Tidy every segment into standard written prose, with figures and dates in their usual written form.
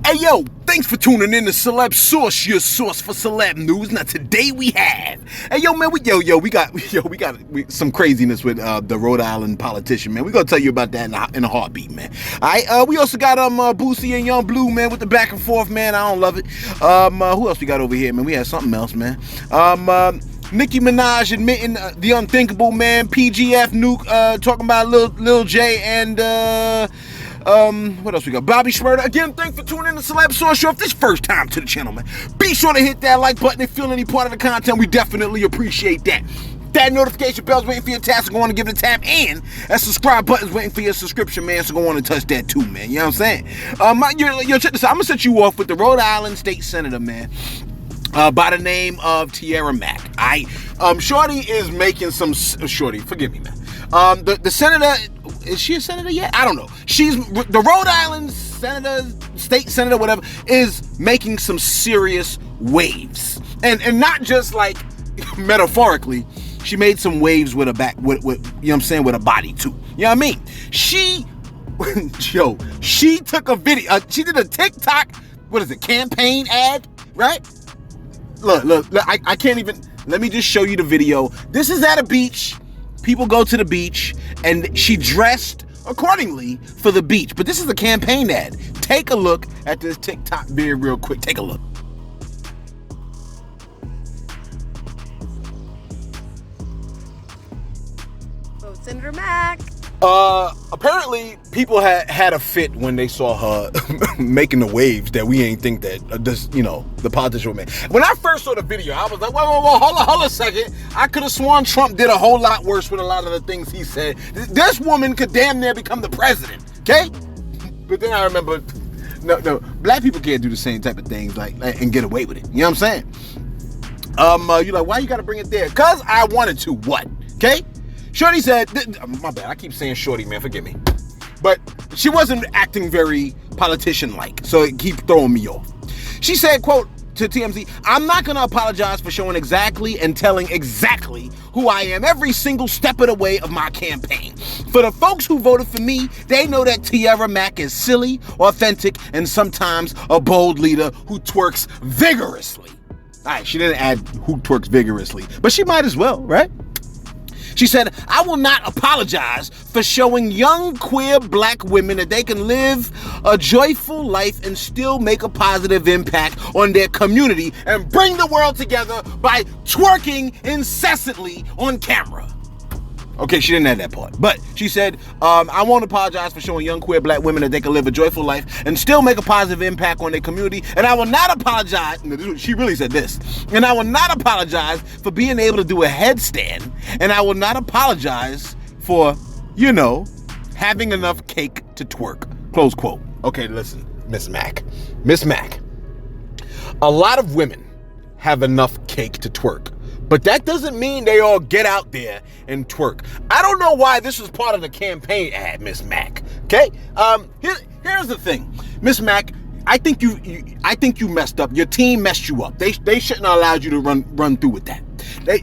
Hey yo, thanks for tuning in to Celeb Source, your source for celeb news. Now today we have, hey yo man, we got some craziness with the Rhode Island politician, man. We gonna tell you about that in a heartbeat, man. All right, we also got Boosie and young Bleu, man, with the back and forth, man. I don't love it. Who else we got over here, man? We had something else, man. Nicki Minaj admitting the unthinkable, man. PGF Nuke talking about Lil J and what else we got? Bobby Shmurda. Again, thanks for tuning in to Celeb Source Show. If this is first time to the channel, man, be sure to hit that like button if you feel any part of the content. We definitely appreciate that. That notification bell's waiting for your task, so go on and give it a tap. And that subscribe button's waiting for your subscription, man, so go on and touch that too, man. You know what I'm saying? Check this out. I'm gonna set you off with the Rhode Island state senator, man, by the name of Tierra Mack. Shorty is making some... Shorty, forgive me, man. The senator... Is she a senator yet? I don't know. She's the Rhode Island senator, state senator, whatever, is making some serious waves, and not just like metaphorically. She made some waves with a back, with you know what I'm saying, with a body too. You know what I mean? She took a video. She did a TikTok. What is it? Campaign ad, right? Look. I can't even. Let me just show you the video. This is at a beach. People go to the beach, and she dressed accordingly for the beach. But this is a campaign ad. Take a look at this TikTok video real quick. Take a look. Vote Senator Mack. Apparently people had a fit when they saw her making the waves that we ain't think that the politician would make. When I first saw the video, I was like, whoa, hold a second. I could have sworn Trump did a whole lot worse with a lot of the things he said. This woman could damn near become the president, okay? But then I remember, no, black people can't do the same type of things like and get away with it. You know what I'm saying? You're like, why you gotta bring it there? Cause I wanted to. What? Okay? Shorty said, my bad, I keep saying Shorty, man, forgive me. But she wasn't acting very politician-like, so it keeps throwing me off. She said, quote, to TMZ, I'm not going to apologize for showing exactly and telling exactly who I am every single step of the way of my campaign. For the folks who voted for me, they know that Tierra Mack is silly, authentic, and sometimes a bold leader who twerks vigorously. All right, she didn't add who twerks vigorously, but she might as well, right? She said, I will not apologize for showing young queer black women that they can live a joyful life and still make a positive impact on their community and bring the world together by twerking incessantly on camera. Okay, she didn't add that part, but she said, I won't apologize for showing young queer black women that they can live a joyful life and still make a positive impact on their community. And I will not apologize, she really said this, and I will not apologize for being able to do a headstand, and I will not apologize for, having enough cake to twerk, close quote. Okay, listen, Miss Mack, a lot of women have enough cake to twerk. But that doesn't mean they all get out there and twerk. I don't know why this was part of the campaign ad, Miss Mack. Okay? Here's the thing, Miss Mack. I think you messed up. Your team messed you up. They shouldn't have allowed you to run through with that.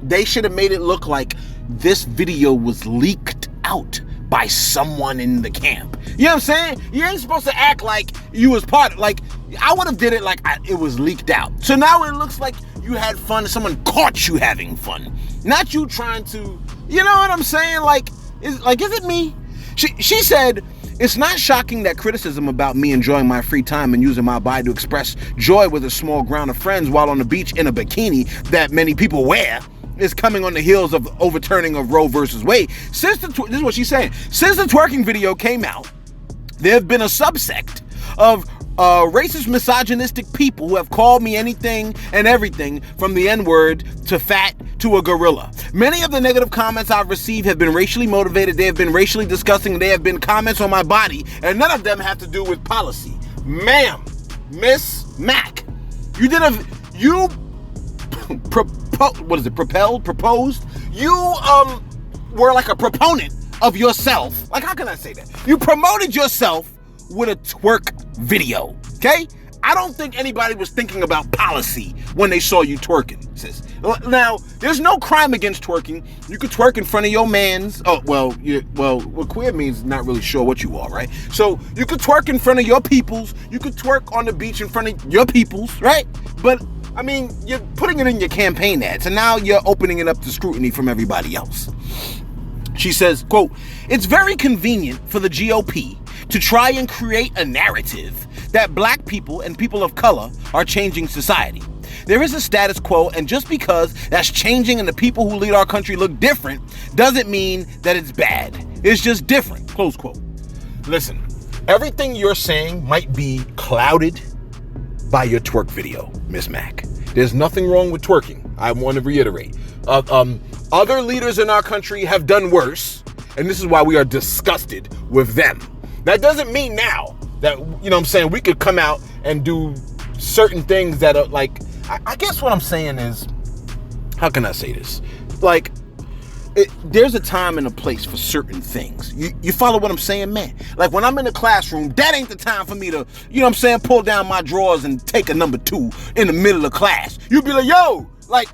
They should have made it look like this video was leaked out by someone in the camp. You know what I'm saying? You ain't supposed to act like you was part of, like, I would have did it like it was leaked out. So now it looks like you had fun, someone caught you having fun. Not you trying to, you know what I'm saying? Is it me? She said, it's not shocking that criticism about me enjoying my free time and using my body to express joy with a small ground of friends while on the beach in a bikini that many people wear is coming on the heels of overturning of Roe versus Wade. This is what she's saying. Since the twerking video came out, there have been a subsect of racist, misogynistic people who have called me anything and everything from the N-word to fat to a gorilla. Many of the negative comments I've received have been racially motivated, they have been racially disgusting, they have been comments on my body, and none of them have to do with policy. Ma'am, Miss Mack, proposed? You were like a proponent of yourself. Like, how can I say that? You promoted yourself with a twerk video, okay? I don't think anybody was thinking about policy when they saw you twerking, sis. Now, there's no crime against twerking. You could twerk in front of your mans. Oh, well, what queer means not really sure what you are, right? So you could twerk in front of your peoples. You could twerk on the beach in front of your peoples, right? But I mean, you're putting it in your campaign ad, so now you're opening it up to scrutiny from everybody else. She says, quote, "It's very convenient for the GOP to try and create a narrative that black people and people of color are changing society. There is a status quo, and just because that's changing and the people who lead our country look different doesn't mean that it's bad. It's just different," close quote. Listen, everything you're saying might be clouded by your twerk video, Miss Mac. There's nothing wrong with twerking. I want to reiterate. Other leaders in our country have done worse, and this is why we are disgusted with them. That doesn't mean now that, you know what I'm saying, we could come out and do certain things that are like, I guess what I'm saying is, how can I say this? Like, there's a time and a place for certain things. You follow what I'm saying, man? Like when I'm in the classroom, that ain't the time for me to, you know what I'm saying, pull down my drawers and take a number 2 in the middle of class. You'd be like, yo, like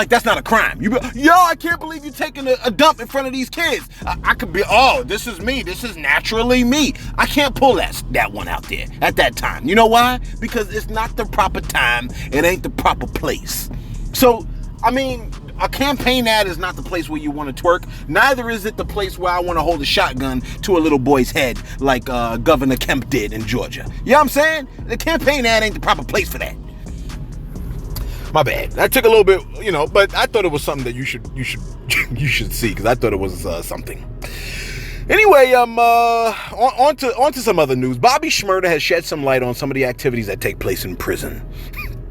that's not a crime. You be like, yo, I can't believe you're taking a dump in front of these kids. I could be, oh, this is me. This is naturally me. I can't pull that one out there at that time. You know why? Because it's not the proper time. It ain't the proper place. So, I mean, a campaign ad is not the place where you want to twerk. Neither is it the place where I want to hold a shotgun to a little boy's head like Governor Kemp did in Georgia. You know what I'm saying? The campaign ad ain't the proper place for that. My bad. That took a little bit, you know, but I thought it was something that you should see, because I thought it was something. Anyway, on to some other news. Bobby Shmurda has shed some light on some of the activities that take place in prison.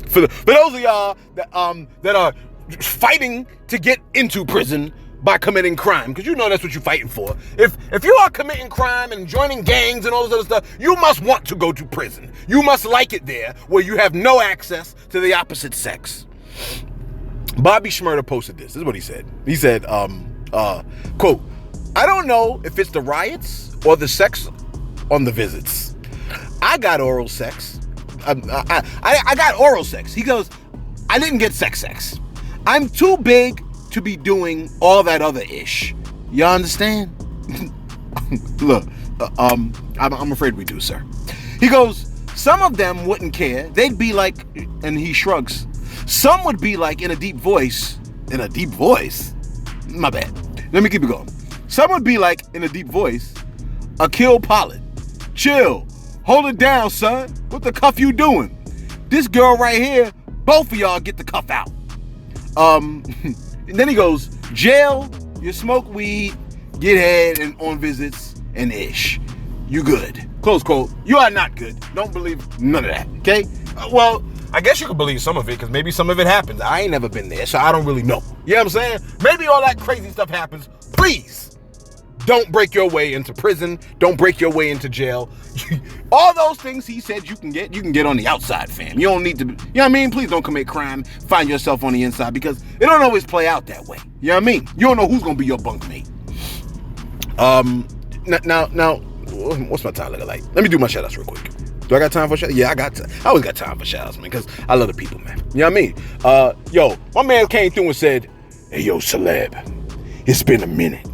For those of y'all that are fighting to get into prison by committing crime, because you know that's what you're fighting for. If you are committing crime and joining gangs and all this other stuff, you must want to go to prison. You must like it there, where you have no access to the opposite sex. Bobby Shmurda posted this. This is what he said. He said, quote, "I don't know if it's the riots or the sex on the visits. I got oral sex. I got oral sex." He goes, "I didn't get sex. I'm too big to be doing all that other ish." You understand? Look, I'm afraid we do, sir. He goes, "Some of them wouldn't care. They'd be like," and he shrugs, "some would be like in a deep voice." In a deep voice? My bad. Let me keep it going. "Some would be like in a deep voice, a kill pilot. Chill. Hold it down, son. What the cuff you doing? This girl right here, both of y'all get the cuff out." And then he goes, "Jail, you smoke weed, get head and on visits and ish. You good." Close quote. You are not good. Don't believe none of that, okay? Well, I guess you could believe some of it, because maybe some of it happens. I ain't never been there, so I don't really know. You know what I'm saying? Maybe all that crazy stuff happens. Please, don't break your way into prison. Don't break your way into jail. All those things he said you can get on the outside, fam. You don't need to, you know what I mean? Please don't commit crime. Find yourself on the inside, because it don't always play out that way. You know what I mean? You don't know who's going to be your bunkmate. Now, what's my time looking like? Let me do my shout outs real quick. Do I got time for shout outs? Yeah, I always got time for shout outs, man, because I love the people, man. You know what I mean? Yo, my man came through and said, "Hey, yo, Celeb, it's been a minute.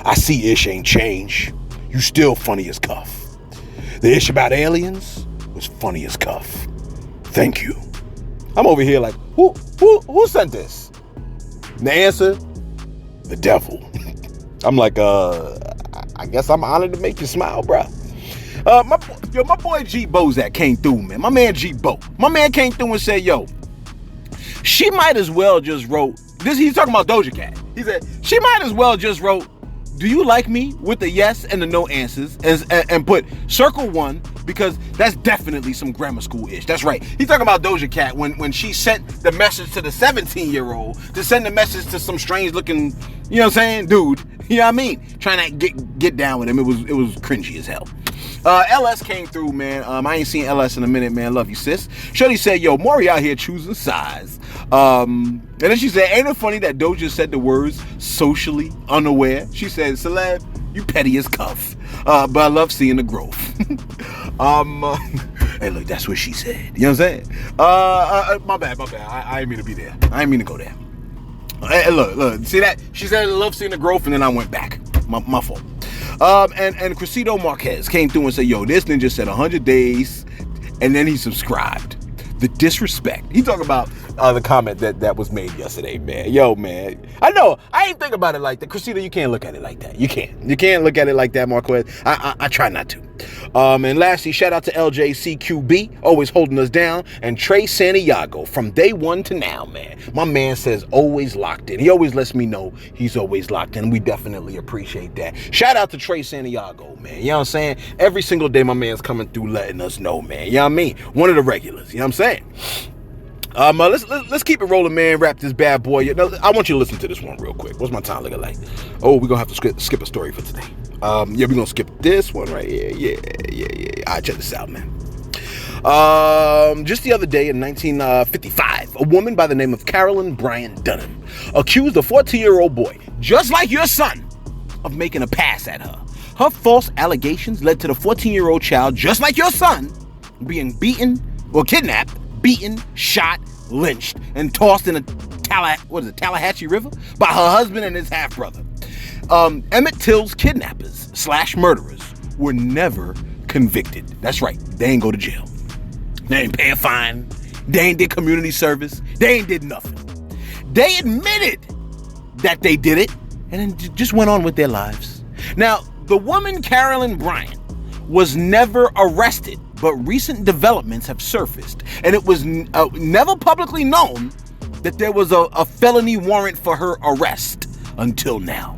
I see Ish ain't changed. You still funny as cuff. The Ish about aliens was funny as cuff. Thank you." I'm over here like, who sent this? And the answer, the devil. I'm like, I guess I'm honored to make you smile, bruh. My boy G Bozak came through, man. My man G Bo. My man came through and said, yo, she might as well just wrote this. He's talking about Doja Cat. He said, she might as well just wrote, "Do you like me?" with the yes and the no answers, and put circle 1, because that's definitely some grammar school-ish. That's right. He's talking about Doja Cat when she sent the message to the 17-year-old to send the message to some strange-looking, you know what I'm saying, dude. You know what I mean? Trying to get down with him. It was cringy as hell. LS came through, man. I ain't seen LS in a minute, man. Love you, sis. Shorty said, yo, Maury out here choosing sides. And then she said, ain't it funny that Doja said the words socially unaware? She said, Celeb, you petty as cuff. But I love seeing the growth. Hey, look, that's what she said. You know what I'm saying? My bad. I didn't mean to be there. I didn't mean to go there. Hey, look, see that? She said I love seeing the growth, and then I went back. My fault. And Cressito Marquez came through and said, yo, this ninja said 100 days, and then he subscribed. The disrespect. He talking about the comment that was made yesterday, man. Yo, man. I know. I ain't think about it like that. Cressito, you can't look at it like that. You can't. You can't look at it like that, Marquez. I try not to. And lastly, shout out to LJCQB, always holding us down, and Trey Santiago from day one to now, man. My man says always locked in. He always lets me know he's always locked in. We definitely appreciate that. Shout out to Trey Santiago, man. You know what I'm saying? Every single day my man's coming through letting us know, man. You know what I mean? One of the regulars. You know what I'm saying? Let's keep it rolling, man. Wrap this bad boy. I want you to listen to this one real quick. What's my time looking like? Oh, we're gonna have to skip a story for today. We're gonna skip this one right here. Yeah. All right, check this out, man. Just the other day in 1955, a woman by the name of Carolyn Bryant Dunham accused a 14-year-old boy, just like your son, of making a pass at her. Her false allegations led to the 14-year-old child, just like your son, being kidnapped, beaten, shot, lynched, and tossed in a Tallahatchie River by her husband and his half-brother. Emmett Till's kidnappers / murderers were never convicted. That's right, they ain't go to jail. They ain't pay a fine. They ain't did community service. They ain't did nothing. They admitted that they did it and then just went on with their lives. Now, the woman Carolyn Bryant was never arrested, but recent developments have surfaced, and it was never publicly known that there was a felony warrant for her arrest until now.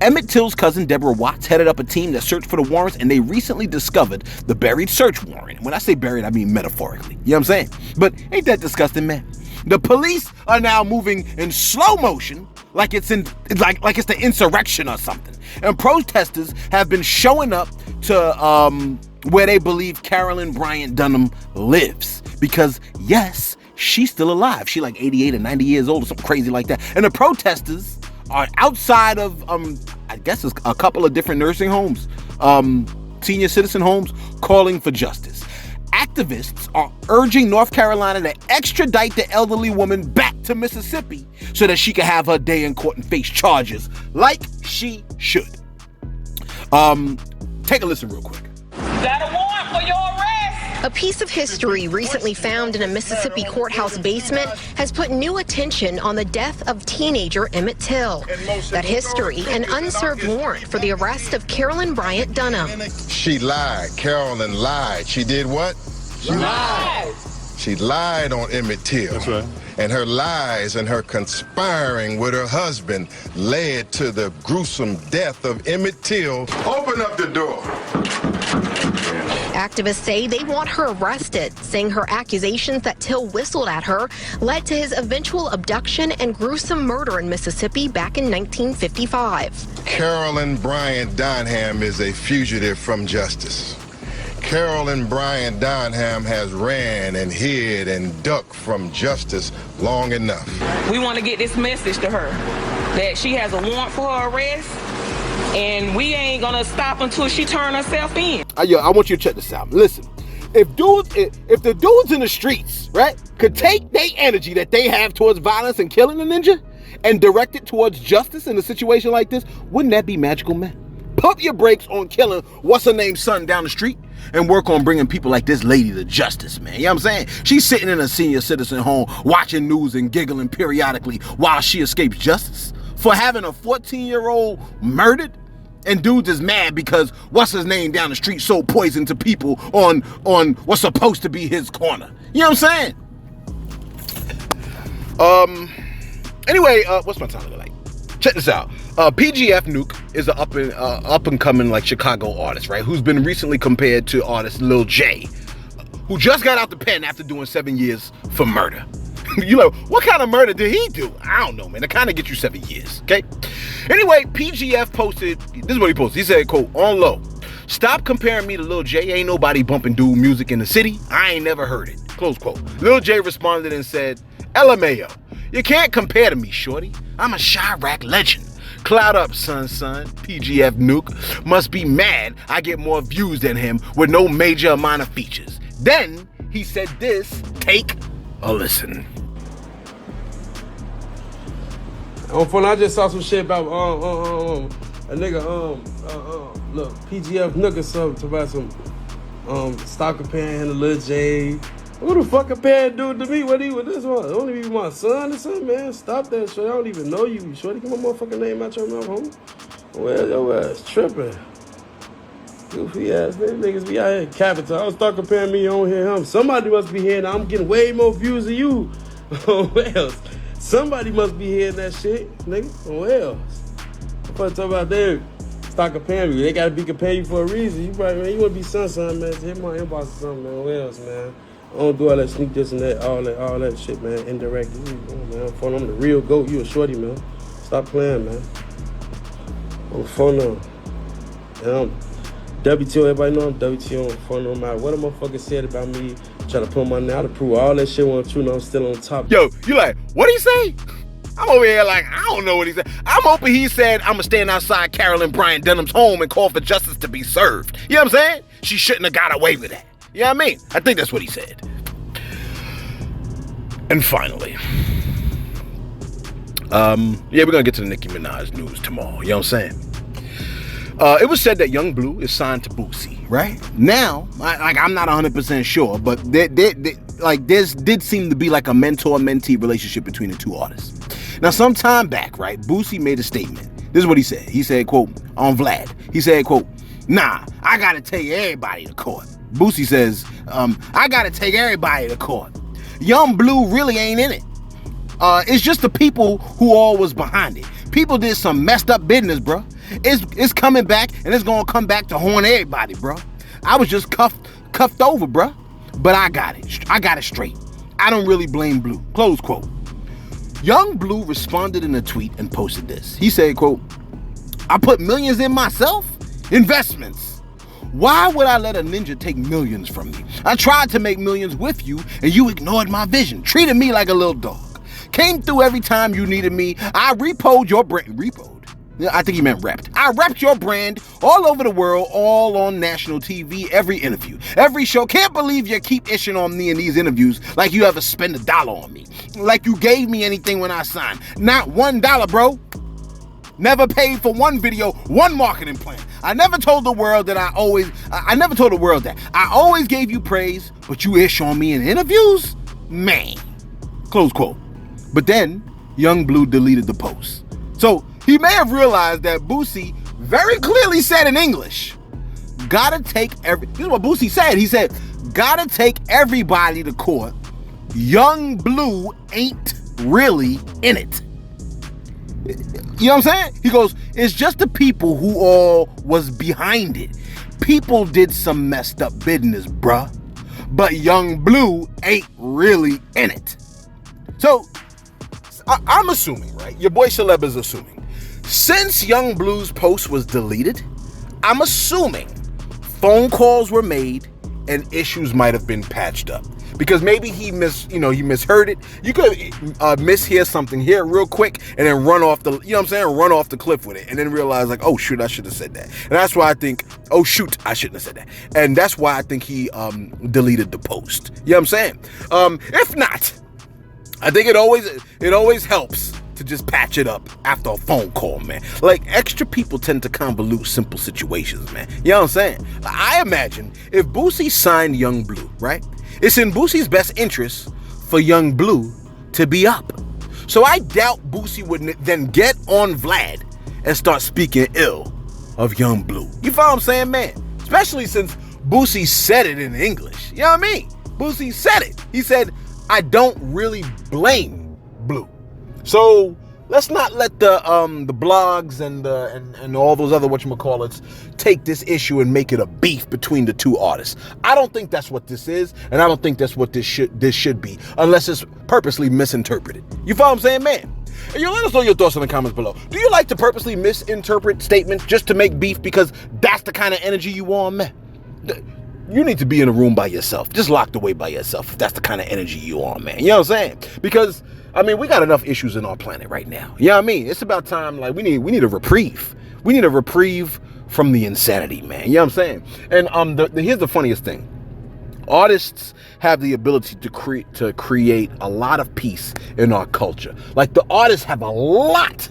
Emmett Till's cousin Deborah Watts headed up a team that searched for the warrants, and they recently discovered the buried search warrant. When I say buried, I mean metaphorically. You know what I'm saying? But ain't that disgusting, man? The police are now moving in slow motion, like it's the insurrection or something. And protesters have been showing up to where they believe Carolyn Bryant Dunham lives, because yes, she's still alive. She like 88 or 90 years old or something crazy like that. And the protesters are outside of I guess it's a couple of different nursing homes, senior citizen homes, calling for justice. Activists are urging North Carolina to extradite the elderly woman back to Mississippi so that she can have her day in court and face charges like she should. Take a listen real quick. Got a warrant for your arrest. A piece of history recently found in a Mississippi courthouse basement has put new attention on the death of teenager Emmett Till. That history, an unserved warrant for the arrest of Carolyn Bryant Dunham. She lied. Carolyn lied. She did what? She lied. She lied on Emmett Till. That's right. And her lies and her conspiring with her husband led to the gruesome death of Emmett Till. Open up the door. Activists say they want her arrested, saying her accusations that Till whistled at her led to his eventual abduction and gruesome murder in Mississippi back in 1955. Carolyn Bryant Dunham is a fugitive from justice. Carolyn Bryant Dunham has ran and hid and ducked from justice long enough. We want to get this message to her that she has a warrant for her arrest, and we ain't gonna stop until she turn herself in. I want you to check this out. Listen, if the dudes in the streets, right, could take their energy that they have towards violence and killing a ninja and direct it towards justice in a situation like this, wouldn't that be magical, man? Pump your brakes on killing what's-her-name's son down the street and work on bringing people like this lady to justice, man. You know what I'm saying? She's sitting in a senior citizen home watching news and giggling periodically while she escapes justice for having a 14-year-old murdered. And dudes is mad because what's-his-name down the street sold poison to people on what's supposed to be his corner. You know what I'm saying? Anyway, what's my time looking like? Check this out. PGF Nuke is an up and coming like Chicago artist, right? Who's been recently compared to artist Lil J, who just got out the pen after doing 7 years for murder. You know, what kind of murder did he do? I don't know, man. It kind of gets you 7 years, okay? Anyway, PGF posted, this is what he posted. He said, quote, on low, stop comparing me to Lil J. Ain't nobody bumping dude music in the city. I ain't never heard it. Close quote. Lil J responded and said, LMAO, you can't compare to me, shorty. I'm a Chirac legend. Cloud up, son. PGF Nuke must be mad I get more views than him with no major amount of features. Then he said this. Take a listen. On phone, I just saw some shit about a nigga look, PGF Nook or something about some stalker panhandle Lil J. Who the fuck a pan dude to me? What he with this one? Don't even be my son or something, man. Stop that shit. I don't even know you. Shorty, get my motherfucking name out your mouth, homie. Well, your ass tripping. Goofy ass niggas be out here capital. I was stalker pan me, you don't hear him. Somebody must be hearing. I'm getting way more views than you. What else? Somebody must be hearing that shit, nigga. What else? I'm talking about them stock comparing you. They gotta be comparing you for a reason. You probably, man, you wanna be son, man. Hit my inbox or something, man. What else, man? I don't do all that sneak this and that, all that shit, man. Indirect. Man, I'm the real GOAT. You a shorty, man. Stop playing, man. I'm phone now. And I'm WTO, everybody know I'm WTO on phone no matter what a motherfucker said about me. Try to put my name out to prove all that shit wasn't true, and I'm still on top. Yo, you like, what'd he say? I'm over here like, I don't know what he said. I'm hoping he said, I'm gonna stand outside Carol and Brian Denham's home and call for justice to be served. You know what I'm saying? She shouldn't have got away with that. You know what I mean? I think that's what he said. And finally, we're gonna get to the Nicki Minaj news tomorrow. You know what I'm saying? It was said that Young Bleu is signed to Boosie, right? Now, I'm not 100% sure, but there did seem to be like a mentor-mentee relationship between the two artists. Now, some time back, right, Boosie made a statement. This is what he said. He said, quote, on Vlad. He said, quote, nah, I gotta take everybody to court. Boosie says, I gotta take everybody to court. Young Bleu really ain't in it. It's just the people who all was behind it. People did some messed up business, bro. It's coming back, and it's gonna come back to horn everybody, bro. I was just cuffed over, bro. But I got it. I got it straight. I don't really blame Bleu. Close quote. Young Bleu responded in a tweet and posted this. He said, quote, I put millions in myself? Investments. Why would I let a ninja take millions from me? I tried to make millions with you, and you ignored my vision. Treated me like a little dog. Came through every time you needed me. I repoed your brand. Repoed? I think he meant repped. I repped your brand all over the world, all on national TV, every interview, every show. Can't believe you keep issuing on me in these interviews like you ever spend $1 on me. Like you gave me anything when I signed. Not $1, bro. Never paid for one video, one marketing plan. I never told the world that I always gave you praise, but you ish on me in interviews? Man. Close quote. But then, Young Bleu deleted the post. So, he may have realized that Boosie very clearly said in English, this is what Boosie said. He said, gotta take everybody to court. Young Bleu ain't really in it. You know what I'm saying? He goes, it's just the people who all was behind it. People did some messed up business, bruh. But Young Bleu ain't really in it. So, I'm assuming, right? Your boy Celeb is assuming. Since Young Bleu's post was deleted, I'm assuming phone calls were made and issues might have been patched up. Because maybe he misheard it. You could mishear something here real quick and then run off the cliff with it and then realize like, oh shoot, I should have said that. And that's why I think, oh shoot, I shouldn't have said that. And that's why I think he deleted the post. You know what I'm saying? If not, I think it always helps to just patch it up after a phone call, man. Like, extra people tend to convolute simple situations, man. You know what I'm saying? I imagine if Boosie signed Young Bleu, right? It's in Boosie's best interest for Young Bleu to be up. So I doubt Boosie would then get on Vlad and start speaking ill of Young Bleu. You follow what I'm saying, man? Especially since Boosie said it in English. You know what I mean? Boosie said it. He said, I don't really blame Bleu. So let's not let the blogs and all those other whatchamacallits take this issue and make it a beef between the two artists. I don't think that's what this is, and I don't think that's what this should be, unless it's purposely misinterpreted. You follow what I'm saying, man? And you let us know your thoughts in the comments below. Do you like to purposely misinterpret statements just to make beef because that's the kind of energy you want, man? You need to be in a room by yourself, just locked away by yourself, if that's the kind of energy you on, man. You know what I'm saying? Because, I mean, we got enough issues in our planet right now. You know what I mean? It's about time, like, we need a reprieve. We need a reprieve from the insanity, man. You know what I'm saying? And here's the funniest thing. Artists have the ability to create a lot of peace in our culture. Like, the artists have a lot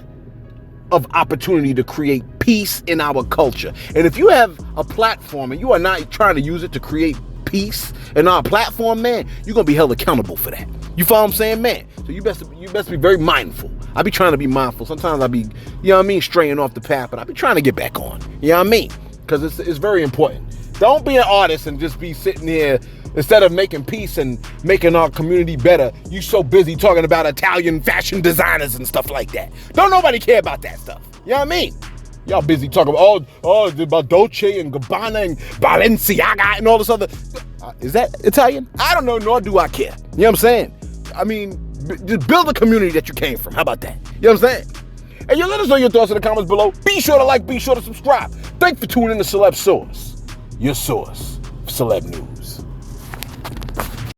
of opportunity to create peace in our culture. And if you have a platform and you are not trying to use it to create peace in our platform, man, you're gonna be held accountable for that. You follow what I'm saying, man? So you best be very mindful. I be trying to be mindful. Sometimes I be, you know what I mean, straying off the path, but I be trying to get back on. You know what I mean? Because it's very important. Don't be an artist and just be sitting here, instead of making peace and making our community better, you so busy talking about Italian fashion designers and stuff like that. Don't nobody care about that stuff. You know what I mean? Y'all busy talking about Dolce and Gabbana and Balenciaga and all this other. Is that Italian? I don't know, nor do I care. You know what I'm saying? I mean, just build the community that you came from. How about that? You know what I'm saying? And you let us know your thoughts in the comments below. Be sure to like, be sure to subscribe. Thanks for tuning in to Celeb Source, your source for celeb news.